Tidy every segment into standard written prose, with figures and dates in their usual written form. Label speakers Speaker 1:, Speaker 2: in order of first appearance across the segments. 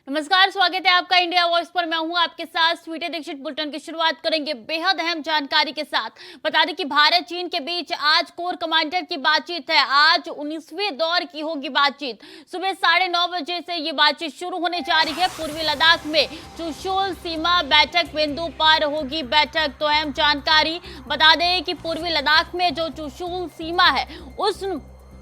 Speaker 1: नमस्कार, स्वागत है आपका इंडिया वॉइस पर। मैं हूं आपके साथ स्वीटी दीक्षित। बुलेटिन की शुरुआत करेंगे बेहद अहम जानकारी के साथ। बता दें कि भारत चीन के बीच आज कोर कमांडर की बातचीत है। आज 19वें दौर की होगी बातचीत। सुबह 9:30 बजे से ये बातचीत शुरू होने जा रही है। पूर्वी लद्दाख में चुशुल सीमा बैठक बिंदु पर होगी बैठक। तो अहम जानकारी बता दें कि पूर्वी लद्दाख में जो चुशुल सीमा है उस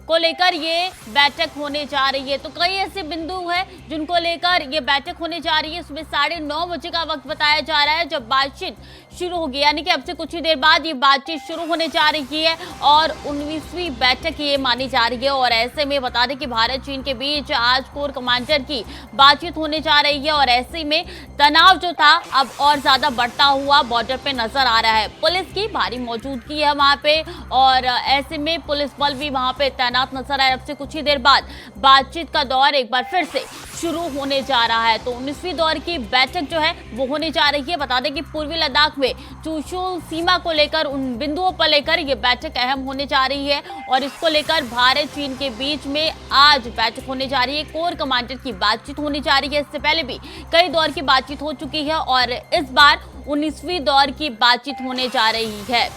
Speaker 1: को लेकर ये बैठक होने जा रही है। तो कई ऐसे बिंदु हैं जिनको लेकर ये बैठक होने जा रही है। सुबह 9:30 बजे का वक्त बताया जा रहा है जब बातचीत शुरू होगी, यानी कि अब से कुछ ही देर बाद ये बातचीत शुरू होने जा रही है और 19वीं बैठक ये मानी जा रही है। और ऐसे में बता दें कि भारत चीन के बीच आज कोर कमांडर की बातचीत होने जा रही है और ऐसे में तनाव जो था अब और ज्यादा बढ़ता हुआ बॉर्डर पे नजर आ रहा है। पुलिस की भारी मौजूदगी है वहां पे और ऐसे में पुलिस बल भी वहां पे तैनात नजर आए। अब से कुछ ही देर बाद बातचीत का दौर एक बार फिर से शुरू होने जा रहा है। तो 19वीं दौर की बैठक जो है वो होने जा रही है। बता दें कि पूर्वी लद्दाख में चुशुल सीमा को लेकर उन बिंदुओं पर लेकर ये बैठक अहम होने जा रही है और इसको लेकर भारत चीन के बीच में आज बैठक होने जा रही है। कोर कमांडर की बातचीत होने जा रही है। इससे पहले भी कई दौर की बातचीत हो चुकी है और इस बार 19वीं दौर की बातचीत होने जा रही है।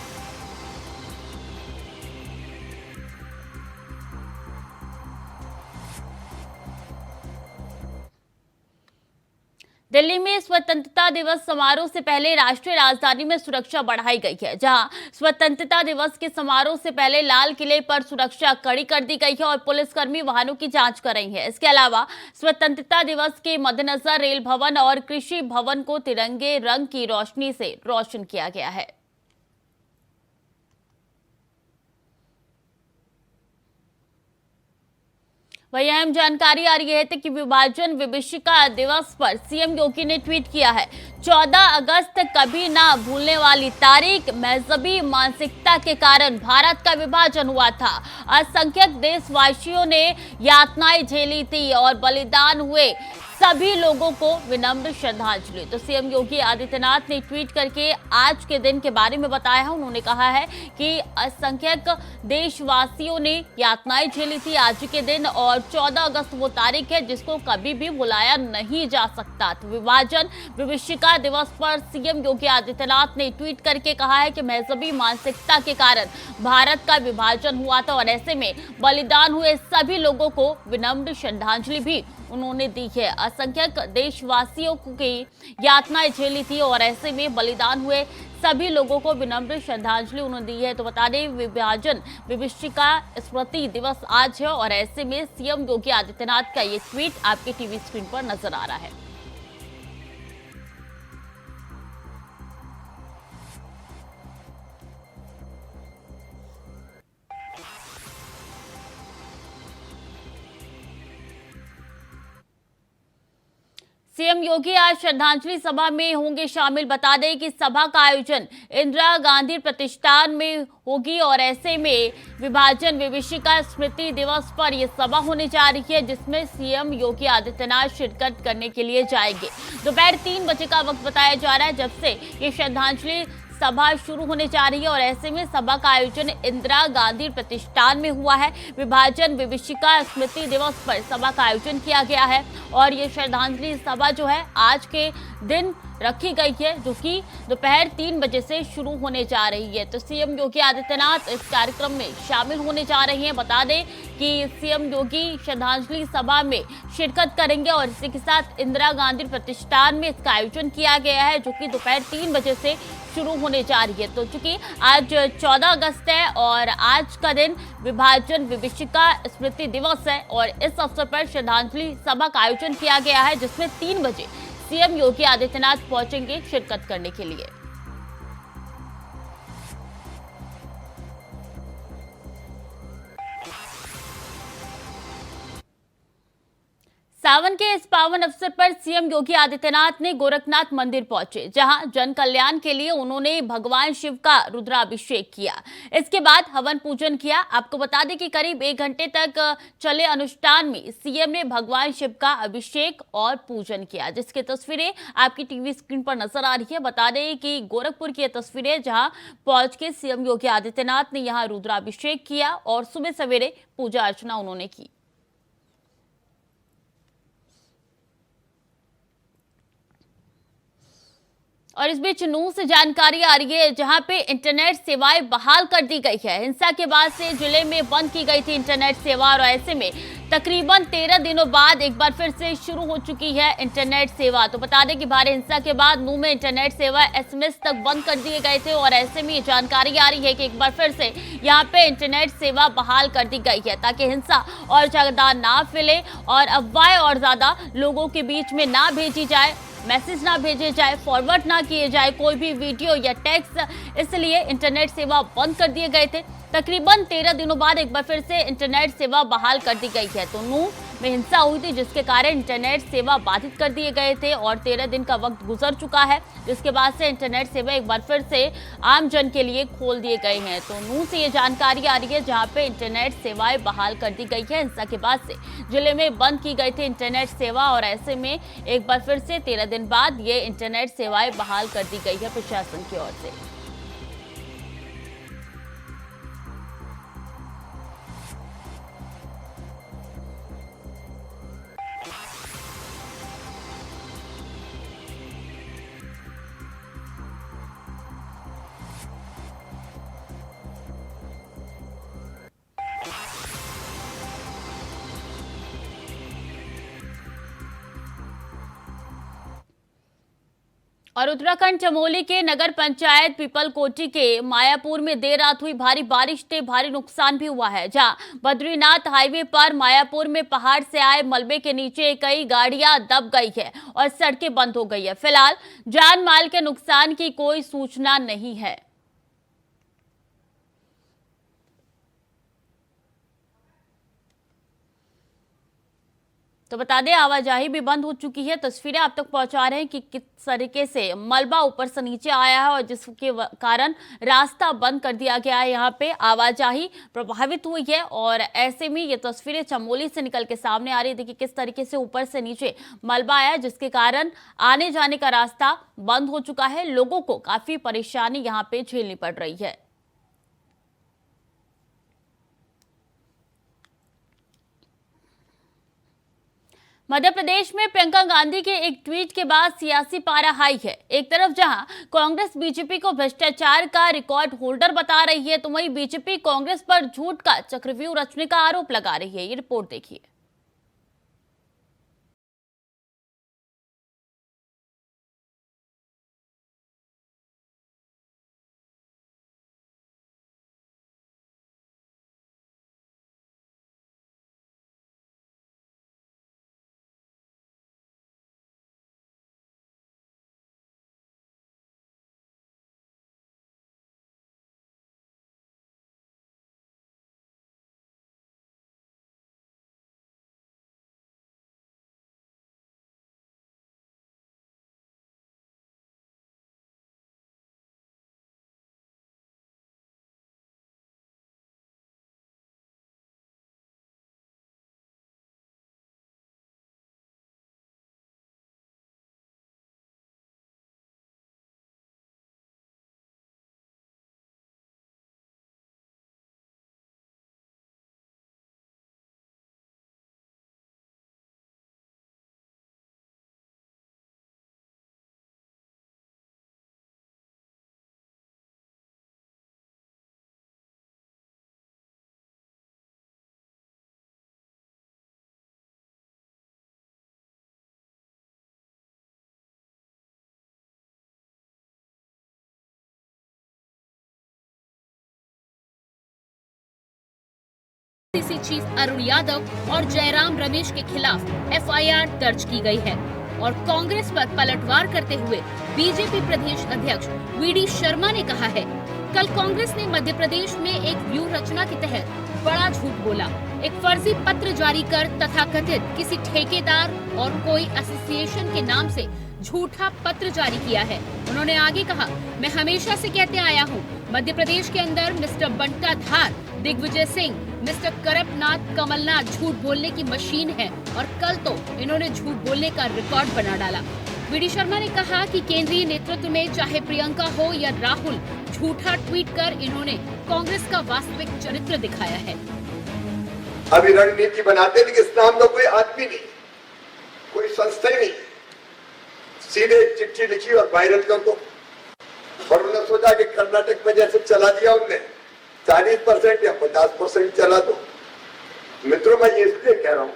Speaker 1: दिल्ली में स्वतंत्रता दिवस समारोह से पहले राष्ट्रीय राजधानी में सुरक्षा बढ़ाई गई है। जहां स्वतंत्रता दिवस के समारोह से पहले लाल किले पर सुरक्षा कड़ी कर दी गई है और पुलिसकर्मी वाहनों की जांच कर रही है। इसके अलावा स्वतंत्रता दिवस के मद्देनजर रेल भवन और कृषि भवन को तिरंगे रंग की रोशनी से रोशन किया गया है। वही अहम जानकारी आ रही है कि विभाजन विभीषिका दिवस पर सीएम योगी ने ट्वीट किया है। 14 अगस्त कभी ना भूलने वाली तारीख। मजहबी मानसिकता के कारण भारत का विभाजन हुआ था। असंख्यक देशवासियों ने यातनाएं झेली थी और बलिदान हुए सभी लोगों को विनम्र श्रद्धांजलि। तो सीएम योगी आदित्यनाथ ने ट्वीट करके आज के दिन के बारे में बताया है। उन्होंने कहा है कि असंख्यक देशवासियों ने यातनाएं झेली थी आज के दिन और 14 अगस्त वो तारीख है जिसको कभी भी भुलाया नहीं जा सकता। तो विभाजन विभीषिका दिवस पर सीएम योगी आदित्यनाथ ने ट्वीट करके कहा है कि मजहबी मानसिकता के कारण भारत का विभाजन हुआ था और ऐसे में बलिदान हुए सभी लोगों को विनम्र श्रद्धांजलि भी उन्होंने दी है। असंख्यक देशवासियों की यातनाएं झेली थी और ऐसे में बलिदान हुए सभी लोगों को विनम्र श्रद्धांजलि उन्होंने दी है। तो बता दें विभाजन विभीषिका स्मृति दिवस आज है और ऐसे में सीएम योगी आदित्यनाथ का ये ट्वीट आपके टीवी स्क्रीन पर नजर आ रहा है। सीएम योगी आज श्रद्धांजलि सभा में होंगे शामिल। बता दें कि सभा का आयोजन इंदिरा गांधी प्रतिष्ठान में होगी और ऐसे में विभाजन विभीषिका स्मृति दिवस पर यह सभा होने जा रही है जिसमें सीएम योगी आदित्यनाथ शिरकत करने के लिए जाएंगे। दोपहर 3 बजे का वक्त बताया जा रहा है जब से ये श्रद्धांजलि सभा शुरू होने जा रही है और ऐसे में सभा का आयोजन इंदिरा गांधी प्रतिष्ठान में हुआ है। विभाजन विभीषिका स्मृति दिवस पर सभा का आयोजन किया गया है और ये श्रद्धांजलि सभा जो है आज के दिन रखी गई है जो कि दोपहर 3 बजे से शुरू होने जा रही है। तो सीएम योगी आदित्यनाथ इस कार्यक्रम में शामिल होने जा रहे हैं। बता दें कि सीएम योगी श्रद्धांजलि सभा में शिरकत करेंगे और इसी के साथ इंदिरा गांधी प्रतिष्ठान में इसका आयोजन किया गया है जो कि दोपहर 3 बजे से शुरू होने जा रही है। तो चूंकि आज 14 अगस्त है और आज का दिन विभाजन विभीषिका स्मृति दिवस है और इस अवसर पर श्रद्धांजलि सभा का आयोजन किया गया है जिसमें 3 बजे सीएम योगी आदित्यनाथ पहुंचेंगे शिरकत करने के लिए। सावन के इस पावन अवसर पर सीएम योगी आदित्यनाथ ने गोरखनाथ मंदिर पहुंचे जहां जन कल्याण के लिए उन्होंने भगवान शिव का रुद्राभिषेक किया। इसके बाद हवन पूजन किया। आपको बता दें कि करीब 1 घंटे तक चले अनुष्ठान में सीएम ने भगवान शिव का अभिषेक और पूजन किया जिसकी तस्वीरें आपकी टीवी स्क्रीन पर नजर आ रही है। बता दें कि गोरखपुर की तस्वीरें जहां पहुंच के सीएम योगी आदित्यनाथ ने यहां रुद्राभिषेक किया और सुबह सवेरे पूजा अर्चना उन्होंने की। और इस बीच नूंह से जानकारी आ रही है जहां पे इंटरनेट सेवाएं बहाल कर दी गई है। हिंसा के बाद से जिले में बंद की गई थी इंटरनेट सेवा और ऐसे में तकरीबन 13 दिनों बाद एक बार फिर से शुरू हो चुकी है इंटरनेट सेवा। तो बता दें कि भारी हिंसा के बाद नूंह में इंटरनेट सेवा एसएमएस तक बंद कर दिए गए थे और ऐसे में ये जानकारी आ रही है कि एक बार फिर से यहाँ पे इंटरनेट सेवा बहाल कर दी गई है ताकि हिंसा और ज्यादा ना फैले और अफवाहें और ज्यादा लोगों के बीच में ना भेजी जाए, मैसेज ना भेजे जाए, फॉरवर्ड ना किए जाए कोई भी वीडियो या टेक्स्ट। इसलिए इंटरनेट सेवा बंद कर दिए गए थे। तकरीबन 13 दिनों बाद एक बार फिर से इंटरनेट सेवा बहाल कर दी गई है। तो नूंह में हिंसा हुई थी जिसके कारण इंटरनेट सेवा बाधित कर दिए गए थे और 13 दिन का वक्त गुजर चुका है जिसके बाद से इंटरनेट सेवा एक बार फिर से आम जन के लिए खोल दिए गए हैं। तो नूंह से ये जानकारी आ रही है जहां पे इंटरनेट सेवाएं बहाल कर दी गई है। हिंसा के बाद से जिले में बंद की गई थी इंटरनेट सेवा और ऐसे में एक बार फिर से 13 दिन बाद ये इंटरनेट सेवाएं बहाल कर दी गई है प्रशासन की ओर से। और उत्तराखंड चमोली के नगर पंचायत पीपलकोटी के मायापुर में देर रात हुई भारी बारिश से भारी नुकसान भी हुआ है जहां बद्रीनाथ हाईवे पर मायापुर में पहाड़ से आए मलबे के नीचे कई गाड़ियां दब गई है और सड़कें बंद हो गई है। फिलहाल जान माल के नुकसान की कोई सूचना नहीं है। तो बता दें आवाजाही भी बंद हो चुकी है। तस्वीरें आप तक पहुंचा रहे हैं कि किस तरीके से मलबा ऊपर से नीचे आया है और जिसके कारण रास्ता बंद कर दिया गया है। यहाँ पे आवाजाही प्रभावित हुई है और ऐसे में ये तस्वीरें चमोली से निकल के सामने आ रही है। देखिए किस तरीके से ऊपर से नीचे मलबा आया जिसके कारण आने जाने का रास्ता बंद हो चुका है। लोगों को काफी परेशानी यहाँ पे झेलनी पड़ रही है। मध्य प्रदेश में प्रियंका गांधी के एक ट्वीट के बाद सियासी पारा हाई है। एक तरफ जहां कांग्रेस बीजेपी को भ्रष्टाचार का रिकॉर्ड होल्डर बता रही है तो वहीं बीजेपी कांग्रेस पर झूठ का चक्रव्यूह रचने का आरोप लगा रही है। ये रिपोर्ट देखिए।
Speaker 2: सीसी चीफ अरुण यादव और जयराम रमेश के खिलाफ एफआईआर दर्ज की गई है और कांग्रेस पर पलटवार करते हुए बीजेपी प्रदेश अध्यक्ष वीडी शर्मा ने कहा है कल कांग्रेस ने मध्य प्रदेश में एक व्यूह रचना के तहत बड़ा झूठ बोला, एक फर्जी पत्र जारी कर तथाकथित किसी ठेकेदार और कोई एसोसिएशन के नाम से झूठा पत्र जारी किया है। उन्होंने आगे कहा, मैं हमेशा से कहते आया हूँ मध्य प्रदेश के अंदर मिस्टर बंटा धार, दिग्विजय सिंह, मिस्टर करपनाथ, कमलनाथ झूठ बोलने की मशीन है और कल तो इन्होंने झूठ बोलने का रिकॉर्ड बना डाला। वीडी शर्मा ने कहा कि केंद्रीय नेतृत्व में चाहे प्रियंका हो या राहुल, झूठा ट्वीट कर इन्होंने कांग्रेस का वास्तविक चरित्र दिखाया है।
Speaker 3: अभी रणनीति बनाते थे कि इस नाम का कोई आदमी नहीं, कोई संस्था ही नहीं, सीधे एक चिट्ठी लिखी और वायरल कर दो। और उन्होंने सोचा कि कर्नाटक में जैसे चला दिया उनने 40% या 50% चला दो। मित्रों, मैं ये इसलिए कह रहा हूं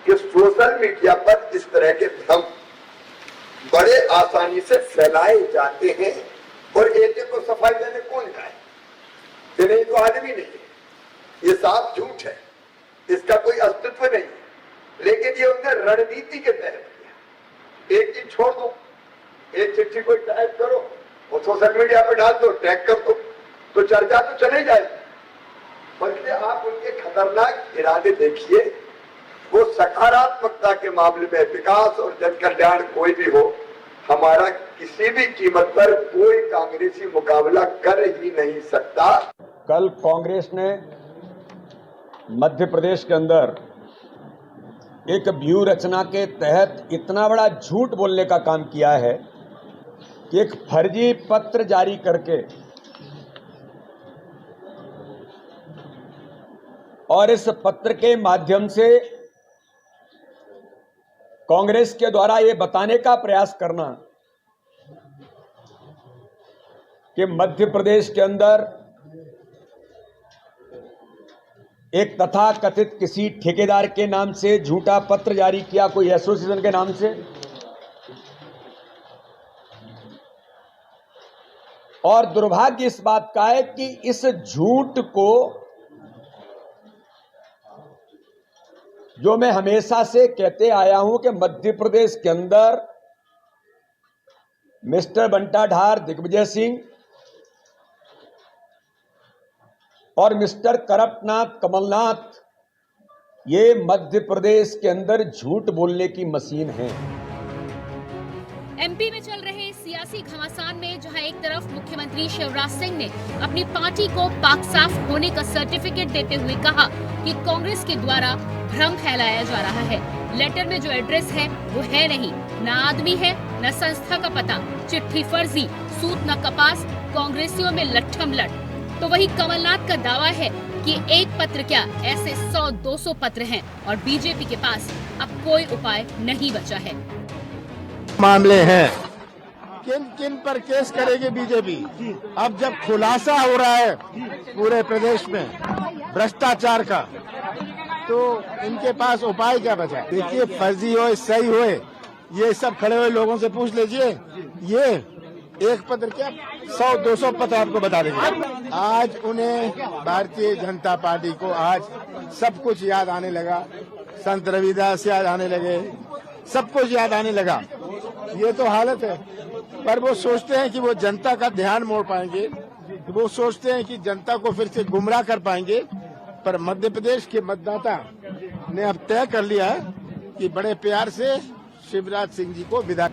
Speaker 3: कि सोशल मीडिया पर इस तरह के भ्रम बड़े आसानी से फैलाए जाते हैं और एक को सफाई देने कौन जाए? ये नहीं तो आदमी नहीं है, ये साफ झूठ है, इसका कोई अस्तित्व नहीं है। लेकिन ये उनने रणनीति के तहत किया। एक चीज छोड़ दो, एक चिट्ठी को टाइप करो और सोशल मीडिया पर डाल दो, टैग कर दो, तो चर्चा तो चले जाएगी। बल्कि आप उनके खतरनाक इरादे देखिए। वो सकारात्मकता के मामले में विकास और जन कल्याण कोई भी हो, हमारा किसी भी कीमत पर कोई कांग्रेसी मुकाबला कर ही नहीं सकता।
Speaker 4: कल कांग्रेस ने मध्य प्रदेश के अंदर एक व्यूह रचना के तहत इतना बड़ा झूठ बोलने का काम किया है कि एक फर्जी पत्र जारी करके और इस पत्र के माध्यम से कांग्रेस के द्वारा ये बताने का प्रयास करना कि मध्य प्रदेश के अंदर एक तथाकथित किसी ठेकेदार के नाम से झूठा पत्र जारी किया, कोई एसोसिएशन के नाम से, और दुर्भाग्य इस बात का है कि इस झूठ को जो मैं हमेशा से कहते आया हूं कि मध्य प्रदेश के अंदर मिस्टर बंटाढार दिग्विजय सिंह और मिस्टर करप्टनाथ कमलनाथ ये मध्य प्रदेश के अंदर झूठ बोलने की मशीन है।
Speaker 2: एमपी में चल रहे सियासी घमासान में जहां एक तरफ मुख्यमंत्री शिवराज सिंह ने अपनी पार्टी को पाक साफ होने का सर्टिफिकेट देते हुए कहा कि कांग्रेस के द्वारा भ्रम फैलाया जा रहा है। लेटर में जो एड्रेस है वो है नहीं, न आदमी है न संस्था का पता, चिट्ठी फर्जी, सूत न कपास, कांग्रेसियों में लट्ठम लट। तो वही कमलनाथ का दावा है कि एक पत्र क्या ऐसे 100-200 पत्र हैं और बीजेपी के पास अब कोई उपाय नहीं बचा है।
Speaker 5: मामले हैं, किन किन पर केस करेगी बीजेपी? अब जब खुलासा हो रहा है पूरे प्रदेश में भ्रष्टाचार का, तो इनके पास उपाय क्या बचा? देखिए, फर्जी हो सही हो, ये सब खड़े हुए लोगों से पूछ लीजिए, ये एक पत्र क्या 100-200 पत्र आपको बता देंगे। आज उन्हें भारतीय जनता पार्टी को आज सब कुछ याद आने लगा, संत रविदास याद आने लगे, सब कुछ याद आने लगा। ये तो हालत है। पर वो सोचते हैं कि वो जनता का ध्यान मोड़ पाएंगे, वो सोचते हैं कि जनता को फिर से गुमराह कर पाएंगे। पर मध्य प्रदेश के मतदाता ने अब तय कर लिया है कि बड़े प्यार से शिवराज सिंह जी को विदा।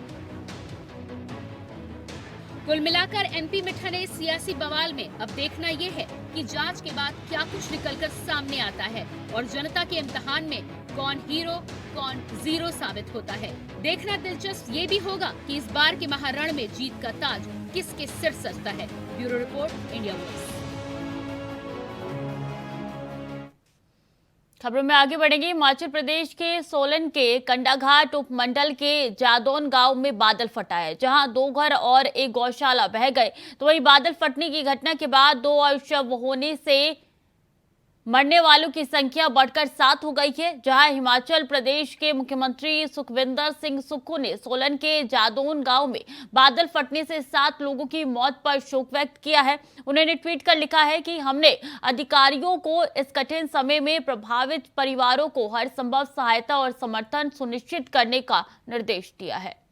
Speaker 2: कुल मिलाकर एमपी में ठने सियासी बवाल में अब देखना ये है कि जांच के बाद क्या कुछ निकलकर सामने आता है और जनता के इम्तिहान में कौन हीरो कौन जीरो साबित होता है। देखना दिलचस्प ये भी होगा कि इस बार के महारण में जीत का ताज किसके सिर सजता है। Bureau report, India voice.
Speaker 1: खबरों में आगे बढ़ेंगे। हिमाचल प्रदेश के सोलन के कंडाघाट उपमंडल के जादौन गांव में बादल फटा है, जहां 2 घर और एक गौशाला बह गए। तो वही बादल फटने की घटना के बाद 2 शव होने से मरने वालों की संख्या बढ़कर 7 हो गई है। जहां हिमाचल प्रदेश के मुख्यमंत्री सुखविंदर सिंह सुक्खू ने सोलन के जादौन गांव में बादल फटने से 7 लोगों की मौत पर शोक व्यक्त किया है। उन्होंने ट्वीट कर लिखा है कि हमने अधिकारियों को इस कठिन समय में प्रभावित परिवारों को हर संभव सहायता और समर्थन सुनिश्चित करने का निर्देश दिया है।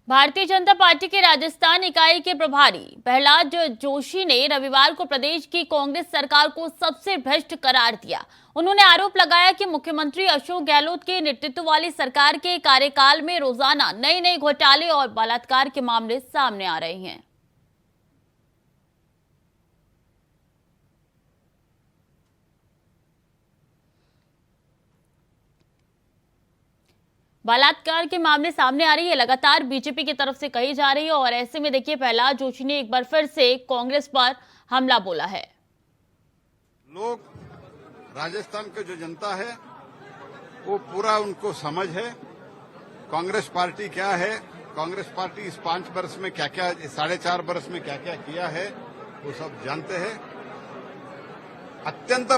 Speaker 1: भारतीय जनता पार्टी के राजस्थान इकाई के प्रभारी प्रहलाद जोशी ने रविवार को प्रदेश की कांग्रेस सरकार को सबसे भ्रष्ट करार दिया। उन्होंने आरोप लगाया कि मुख्यमंत्री अशोक गहलोत के नेतृत्व वाली सरकार के कार्यकाल में रोजाना नए घोटाले और बलात्कार के मामले सामने आ रहे हैं। बलात्कार के मामले सामने आ रही है, लगातार बीजेपी की तरफ से कही जा रही है और ऐसे में देखिए प्रहलाद जोशी ने एक बार फिर से कांग्रेस पर हमला बोला है।
Speaker 6: लोग राजस्थान की जो जनता है वो पूरा उनको समझ है कांग्रेस पार्टी क्या है, कांग्रेस पार्टी इस 5 वर्ष में क्या क्या, 4.5 वर्ष में क्या क्या किया है वो सब जानते हैं। अत्यंत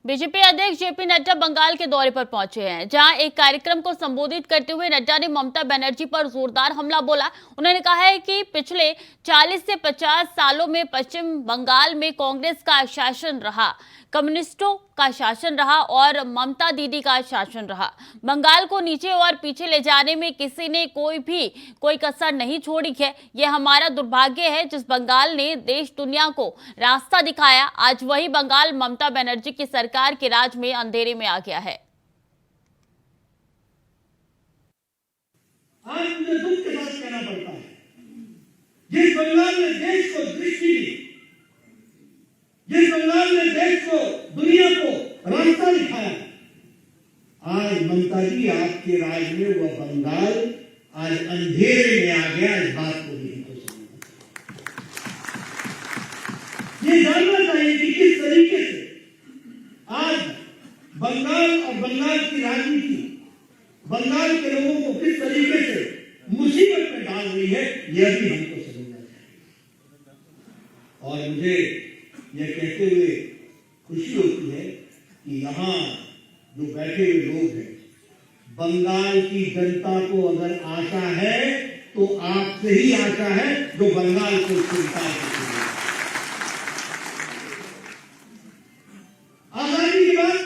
Speaker 1: बीजेपी अध्यक्ष जेपी नड्डा बंगाल के दौरे पर पहुंचे हैं, जहां एक कार्यक्रम को संबोधित करते हुए नड्डा ने ममता बनर्जी पर जोरदार हमला बोला। उन्होंने कहा है कि पिछले 40 से 50 सालों में पश्चिम बंगाल में कांग्रेस का शासन रहा, कम्युनिस्टों का शासन रहा और ममता दीदी का शासन रहा। बंगाल को नीचे और पीछे ले जाने में किसी ने कोई कसर नहीं छोड़ी है। यह हमारा दुर्भाग्य है। जिस बंगाल ने देश दुनिया को रास्ता दिखाया, आज वही बंगाल ममता बनर्जी की सरकार के राज में अंधेरे में आ गया है।
Speaker 7: आज मुझे दुख के साथ कहना पड़ता है, जिस बंगाल ने देश को दृष्टि दी, जिस बंगाल ने देश को, दुनिया को रास्ता दिखाया, आज ममता जी आपके राज में वह बंगाल आज अंधेरे में आ गया। इस बात को भी हमको समझना, ये जानना चाहिए कि किस तरीके से आज बंगाल और बंगाल की राजनीति बंगाल के लोगों को किस तरीके से मुसीबत में डाल रही है, यह भी हमको समझना चाहिए। और मुझे यह कहते हुए खुशी होती है कि यहाँ जो बैठे हुए लोग हैं, बंगाल की जनता को अगर आशा है तो आपसे ही आशा है जो बंगाल को स्वीकार करते हैं। आजादी के बाद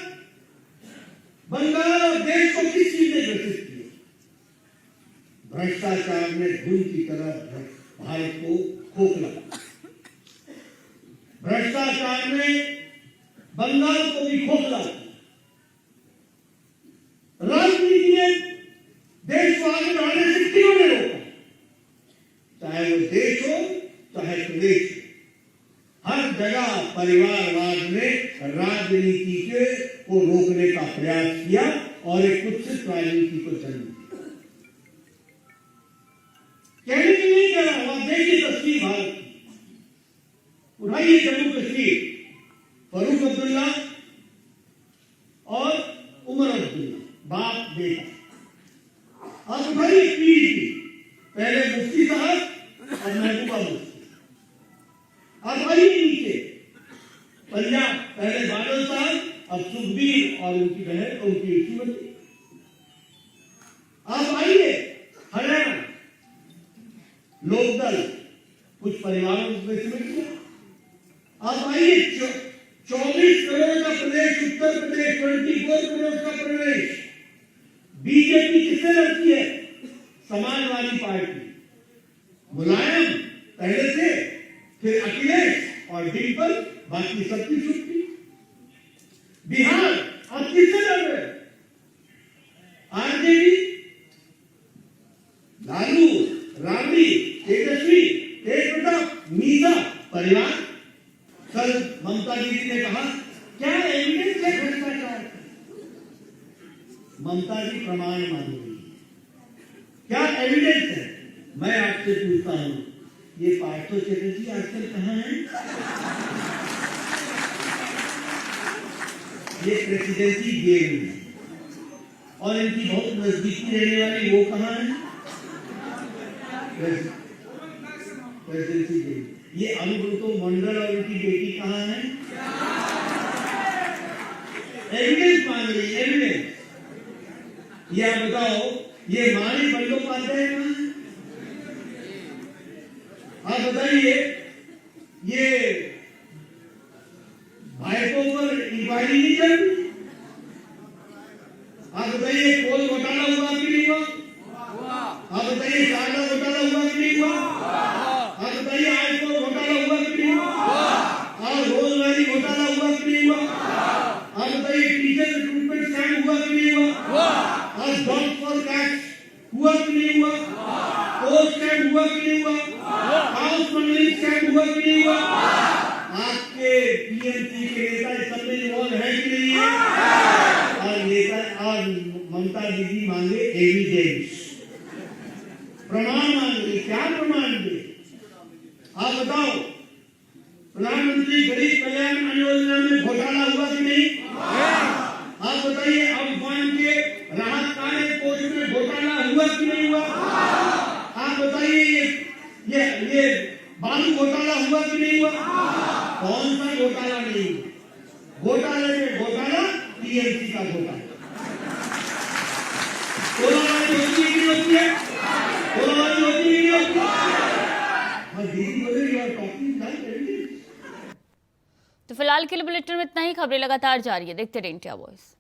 Speaker 7: बंगाल और देश को किस चीज ने ग्रसित किया? भ्रष्टाचार ने धूल की तरह भारत को खोखला, भ्रष्टाचार ने बंगाल को भी खोखला, राजनीति ने देश को आगे बढ़ाने से किन्होंने रोका? चाहे वो देश हो चाहे प्रदेश हो, हर जगह परिवारवाद ने राजनीति को रोकने का प्रयास किया और एक कुत्सित राजनीति को जन्म दिया। कहने के लिए कह रहा हूं, देखिए तस्वीर भारत की, उठाइए जम्मू कश्मीर, फरूक अब्दुल्ला और उमर अब्दुल्ला, बाप बेटा। अब उठाइए पीडीपी, पहले मुफ्ती साहब और महबूबा मुफ्ती। अब आइए नीचे पंजाब, पहले बादल साहब, अब सुखबीर और उनकी बहन, उनकी श्रीमती। अब आइए हरियाणा, लोकदल कुछ परिवारों में सिमट गया। अब आइए 24 करोड़ का प्रदेश उत्तर प्रदेश, 24 करोड़ का प्रदेश, बीजेपी किससे लड़ती है? समाजवादी पार्टी, मुलायम पहले से, फिर अखिलेश और डिम्पल, बाकी सबकी छुट्टी। बिहार अब किससे लड़ रहे? आरजेडी, लालू, राबड़ी, तेजस्वी, तेज प्रताप, मीसा परिवार। कल ममता दीदी ने कहा क्या एविडेंस है भ्रष्टाचार? ममता जी प्रमाण मांगेगी, क्या एविडेंस है? मैं आपसे पूछता हूं, ये पार्थो चटर्जी आजकल कहां है? ये प्रेसिडेंसी गेम है और इनकी बहुत नजदीकी रहने वाली वो कहां है? Presidency game. ये अनुब्रतो मंडल और उनकी बेटी कहां है? एविडेंस मांग रही है, एविडेंस। ये आप बताओ, ये मानी बंदोपाध्याय कहां है? आप बताइए, ये भाइयों पर इंक्वायरी नहीं चल रही? आप बताइए कोल घोटाला हुआ कि नहीं हुआ? आप बताइए शारदा घोटाला हुआ कि नहीं हुआ? आप बताइए आईकोल घोटाला हुआ कि नहीं हुआ? और रोजगारी घोटाला हुआ कि नहीं हुआ? आप बताइए टीचर रिक्रूटमेंट स्कैम हुआ कि नहीं हुआ? और जॉब फॉर कैश हुआ कि नहीं हुआ? पोस्ट स्कैम हुआ कि नहीं हुआ? हाउस मंडलिंग स्कैम हुआ कि नहीं हुआ? आपके पीएमसी के नेता इस सब में इन्वॉल्व है कि नहीं है? और नेता और ममता दीदी मांगे एविडेंस, प्रमाण मांगे। क्या प्रमाण दे? आप बताओ, प्रधानमंत्री गरीब कल्याण अन्न योजना में घोटाला हुआ कि नहीं? आप बताइए, अम्फान के राहत कार्य कोष में घोटाला हुआ कि नहीं हुआ? आप बताइए, ये बालू घोटाला हुआ कि नहीं हुआ? कौन सा घोटाला नहीं हुआ? घोटाले में घोटाला, टीएमसी का घोटाला। कोलाबारी होती है कि होती है? कोलाबारी होती है कि होती है? और दीदी बोले यू आर टॉकिंग लाइक।
Speaker 1: तो फिलहाल के लिए बुलेटिन में इतना ही। खबरें लगातार जारी है, देखते रहिए इंडिया वॉइस।